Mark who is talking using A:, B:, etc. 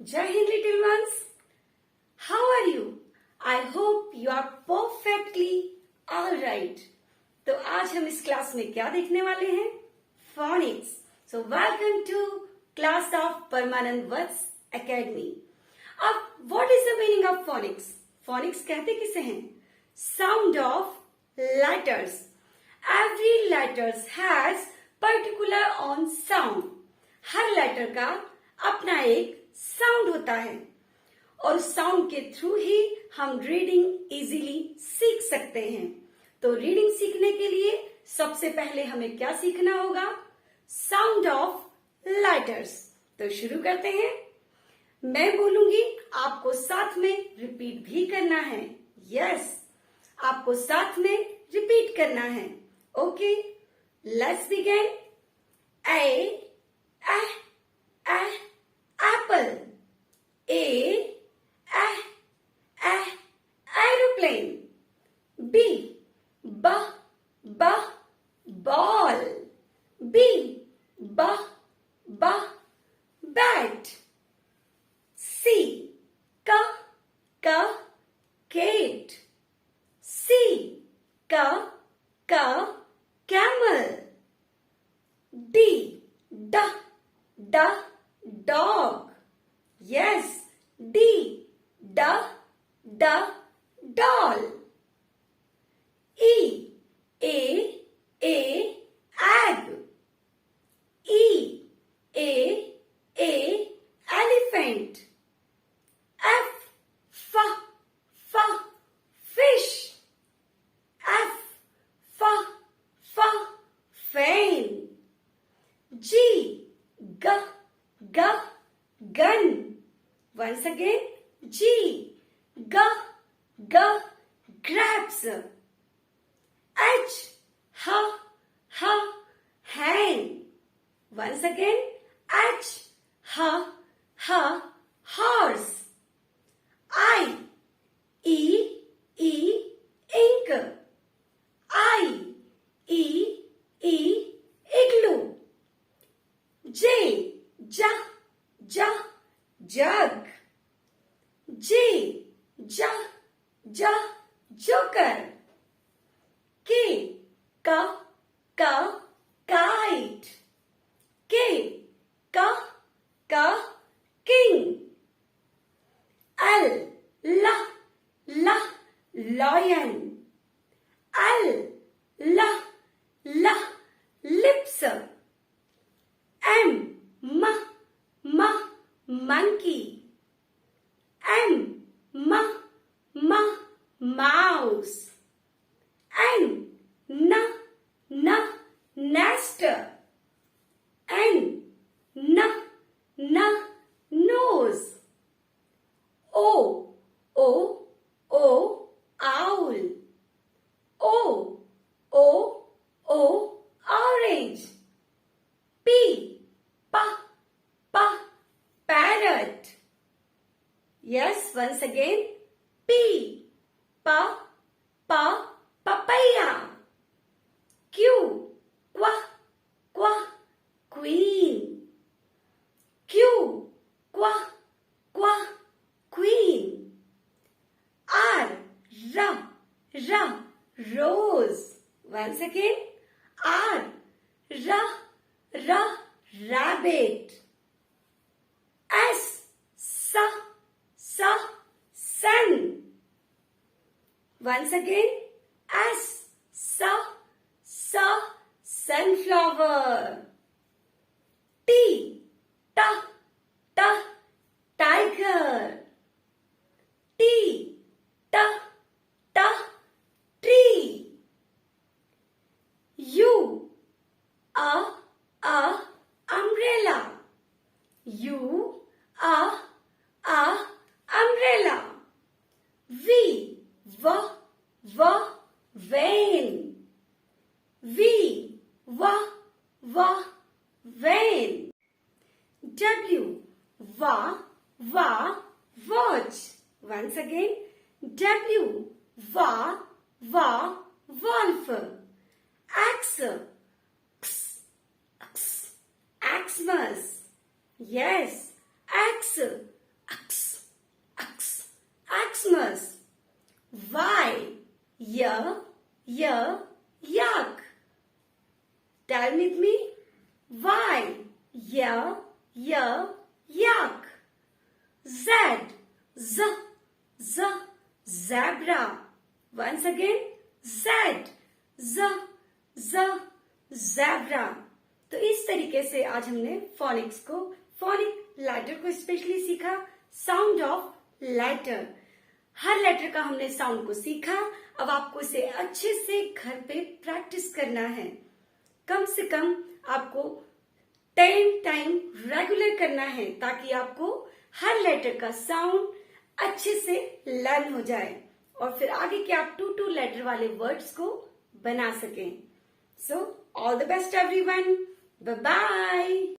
A: Jai Hind, little ones. How are you? I hope you are perfectly all right. तो आज हम इस class में क्या देखने वाले हैं? Phonics. So welcome to class of Parmanand Vats Academy. अब what is the meaning of phonics? Phonics कहते किसे हैं? Sound of letters. Every letters has particular own sound. हर लेटर का अपना एक साउंड होता है और साउंड के थ्रू ही हम रीडिंग इजीली सीख सकते हैं। तो रीडिंग सीखने के लिए सबसे पहले हमें क्या सीखना होगा? Sound of letters. तो शुरू करते हैं। मैं बोलूंगी, आपको साथ में रिपीट भी करना है। यस, आपको साथ में रिपीट करना है। Okay, let's begin. A apple. A aeroplane. B ball. B bat. C cat. C camel. D dog. Yes, D doll. E egg. E elephant. F fish. F fan. G gun. Once again, G grabs. H hand. Once again, H horse. I ink. I igloo. J jug. J joker. K kite. K king. L lion. L lips. M monkey. M mouse. N nest. N nose. O owl. O orange. P parrot. Yes, once again. P papaya. Q queen. Q queen. R rose. Once again. R rabbit. S sun. Once again, S sunflower. T tiger. T tree. U umbrella. U umbrella. V van. V van. W watch. Once again, W wolf. X Xmas. Yes, X yak. Z, z, z, zebra. Once again, Z, z, z, zebra. तो इस तरीके से आज हमने phonics को, phonic letter को specially सीखा, sound of letter. हर लेटर का हमने साउंड को सीखा। अब आपको इसे अच्छे से घर पे प्रैक्टिस करना है। कम से कम आपको 10 टाइम रेगुलर करना है ताकि आपको हर लेटर का साउंड अच्छे से लर्न हो जाए और फिर आगे के आप 2 लेटर वाले वर्ड्स को बना सकें। So all the best everyone, bye bye.